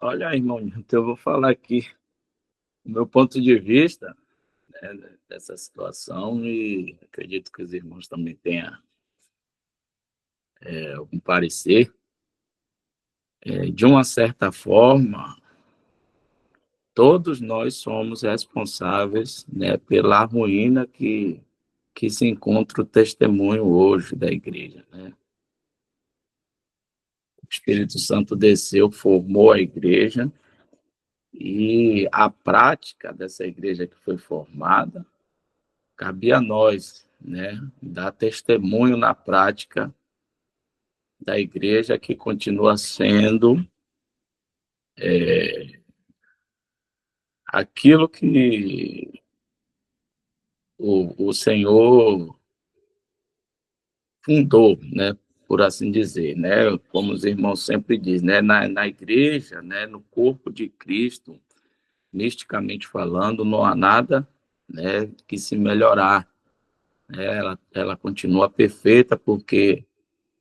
Olha, irmão, então eu vou falar aqui o meu ponto de vista, né, dessa situação e acredito que os irmãos também tenham algum parecer. De uma certa forma, todos nós somos responsáveis, né, pela ruína que se encontra o testemunho hoje da igreja, né? O Espírito Santo desceu, formou a igreja e a prática dessa igreja que foi formada cabia a nós, né, dar testemunho na prática da igreja que continua sendo aquilo que o Senhor fundou, né, por assim dizer, né, como os irmãos sempre dizem, né, na igreja, né, no corpo de Cristo, misticamente falando, não há nada, né, que se melhorar, né, ela continua perfeita porque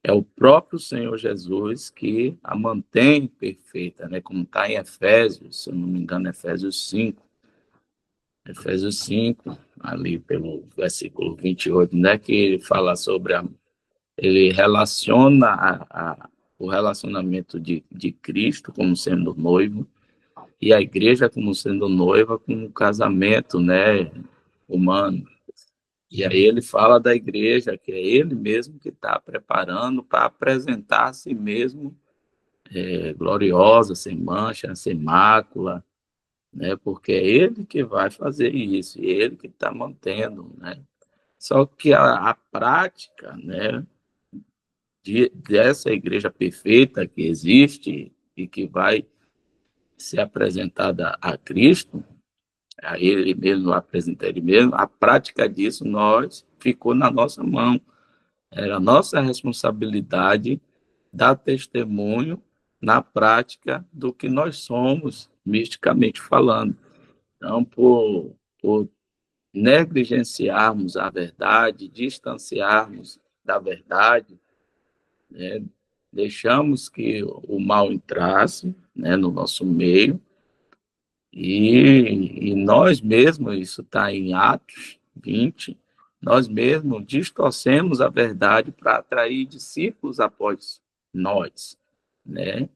é o próprio Senhor Jesus que a mantém perfeita, né? Como está em Efésios, se eu não me engano, Efésios 5, ali pelo versículo 28, né? Que ele fala sobre ele relaciona o relacionamento de Cristo como sendo noivo e a igreja como sendo noiva com um casamento, né? Humano. E aí ele fala da igreja, que é ele mesmo que está preparando para apresentar a si mesmo gloriosa, sem mancha, sem mácula, né? Porque é ele que vai fazer isso, e ele que está mantendo, né? Só que a prática, né, dessa igreja perfeita que existe e que vai ser apresentada a Cristo, a ele mesmo, apresentar ele mesmo, a prática disso nós ficou na nossa mão. Era nossa responsabilidade dar testemunho na prática do que nós somos, misticamente falando. Então, por negligenciarmos a verdade, distanciarmos da verdade, né, deixamos que o mal entrasse, né, no nosso meio, e nós mesmos, isso está em Atos 20, nós mesmos distorcemos a verdade para atrair discípulos após nós, né?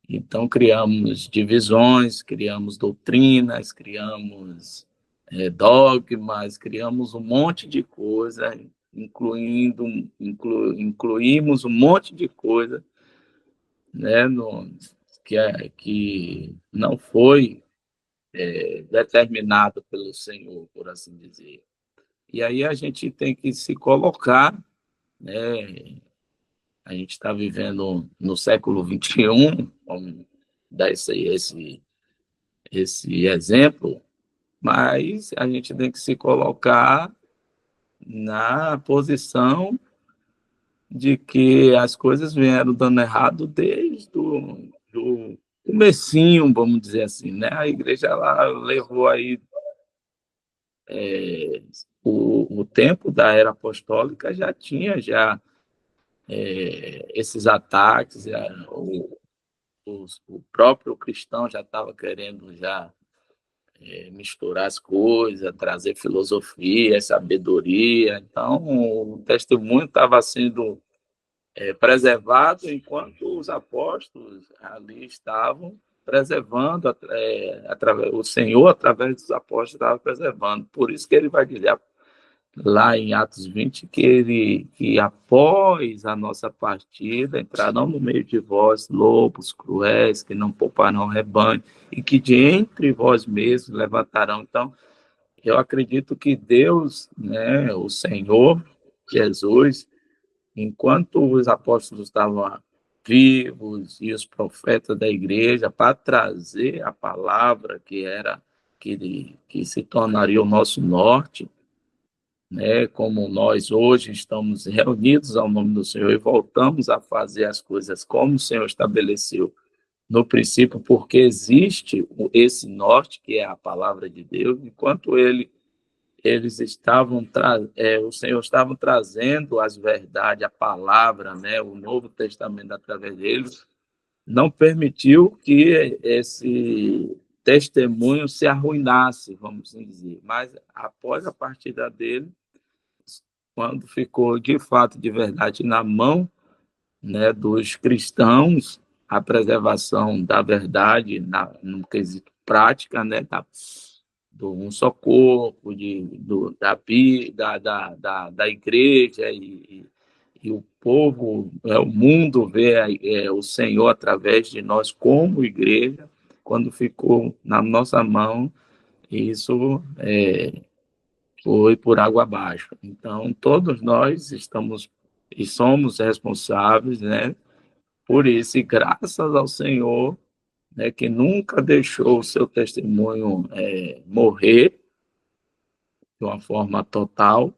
Então, criamos divisões, criamos doutrinas, criamos dogmas, criamos um monte de coisa, incluímos um monte de coisa, né, que não foi determinado pelo Senhor, por assim dizer. E aí a gente tem que se colocar, né? A gente está vivendo no século XXI, vamos dar esse exemplo, mas a gente tem que se colocar na posição de que as coisas vieram dando errado desde do comecinho, vamos dizer assim, né? A igreja ela levou aí o tempo da era apostólica já tinha esses ataques, o próprio cristão já estava querendo já misturar as coisas, trazer filosofia, sabedoria. Então, o testemunho estava sendo preservado enquanto os apóstolos ali estavam preservando, o Senhor, através dos apóstolos, estava preservando. Por isso que ele vai dizer lá em Atos 20, que após a nossa partida entrarão no meio de vós lobos cruéis, que não pouparão rebanho, e que de entre vós mesmos levantarão. Então, eu acredito que Deus, né, o Senhor, Jesus, enquanto os apóstolos estavam vivos e os profetas da igreja, para trazer a palavra que se tornaria o nosso norte, né, como nós hoje estamos reunidos ao nome do Senhor e voltamos a fazer as coisas como o Senhor estabeleceu no princípio, porque existe esse norte, que é a palavra de Deus, enquanto eles estavam, o Senhor estava trazendo as verdades, a palavra, né, o Novo Testamento através deles, não permitiu que esse testemunho se arruinasse, vamos dizer. Mas após a partida dele, quando ficou de fato, de verdade, na mão, né, dos cristãos, a preservação da verdade no quesito prática, né, do um só corpo, da igreja, e o povo, o mundo vê o Senhor através de nós como igreja. Quando ficou na nossa mão, isso foi por água abaixo. Então, todos nós estamos e somos responsáveis, né, por isso, e graças ao Senhor, né, que nunca deixou o seu testemunho morrer de uma forma total.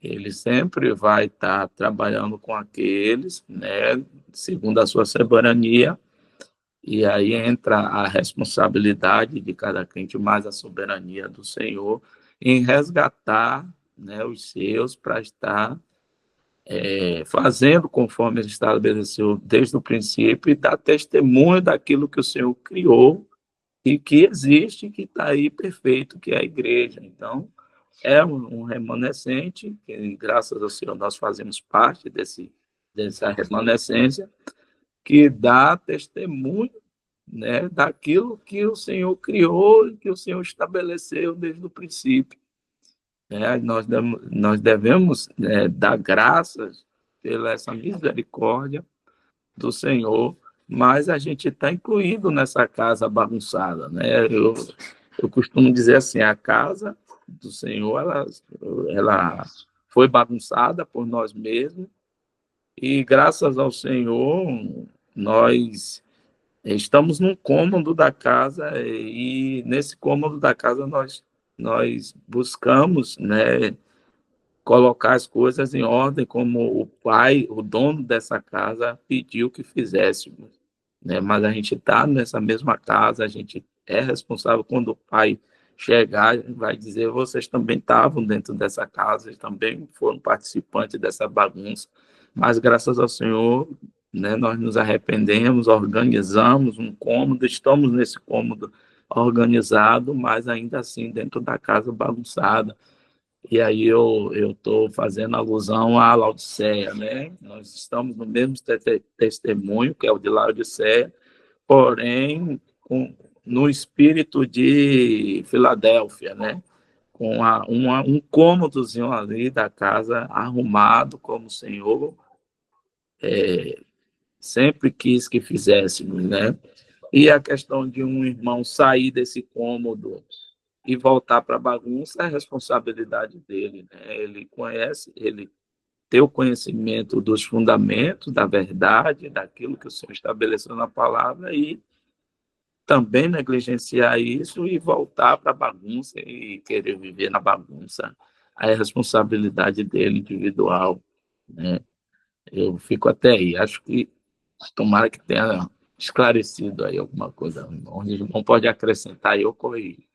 Ele sempre vai estar trabalhando com aqueles, né, segundo a sua soberania, e aí entra a responsabilidade de cada crente, mais a soberania do Senhor, em resgatar, né, os seus para estar fazendo conforme ele estabeleceu desde o princípio e dar testemunho daquilo que o Senhor criou e que existe, que está aí perfeito, que é a igreja. Então, é um remanescente, que graças ao Senhor nós fazemos parte dessa remanescência, que dá testemunho, né, daquilo que o Senhor criou e que o Senhor estabeleceu desde o princípio. Nós devemos dar graças pela essa misericórdia do Senhor, mas a gente está incluído nessa casa bagunçada, né? Eu costumo dizer assim, a casa do Senhor, ela foi bagunçada por nós mesmos, e graças ao Senhor, nós estamos num cômodo da casa, e nesse cômodo da casa nós buscamos, né, colocar as coisas em ordem como o pai, o dono dessa casa, pediu que fizéssemos, né? Mas a gente está nessa mesma casa, a gente é responsável quando o pai chegar, vai dizer, vocês também estavam dentro dessa casa, também foram participantes dessa bagunça, mas graças ao Senhor, né, nós nos arrependemos, organizamos um cômodo, estamos nesse cômodo organizado, mas ainda assim dentro da casa bagunçada. E aí eu estou fazendo alusão à Laodiceia, né? Nós estamos no mesmo testemunho, que é o de Laodiceia, porém no espírito de Filadélfia, né? Com um cômodozinho ali da casa arrumado, como o Senhor sempre quis que fizéssemos, né? E a questão de um irmão sair desse cômodo e voltar para a bagunça é a responsabilidade dele, né? Ele conhece, ele ter o conhecimento dos fundamentos, da verdade, daquilo que o Senhor estabeleceu na palavra, e também negligenciar isso e voltar para a bagunça e querer viver na bagunça. Aí é a responsabilidade dele, individual, né? Eu fico até aí. Acho que tomara que tenha esclarecido aí alguma coisa. Onde não pode acrescentar, eu corrigi.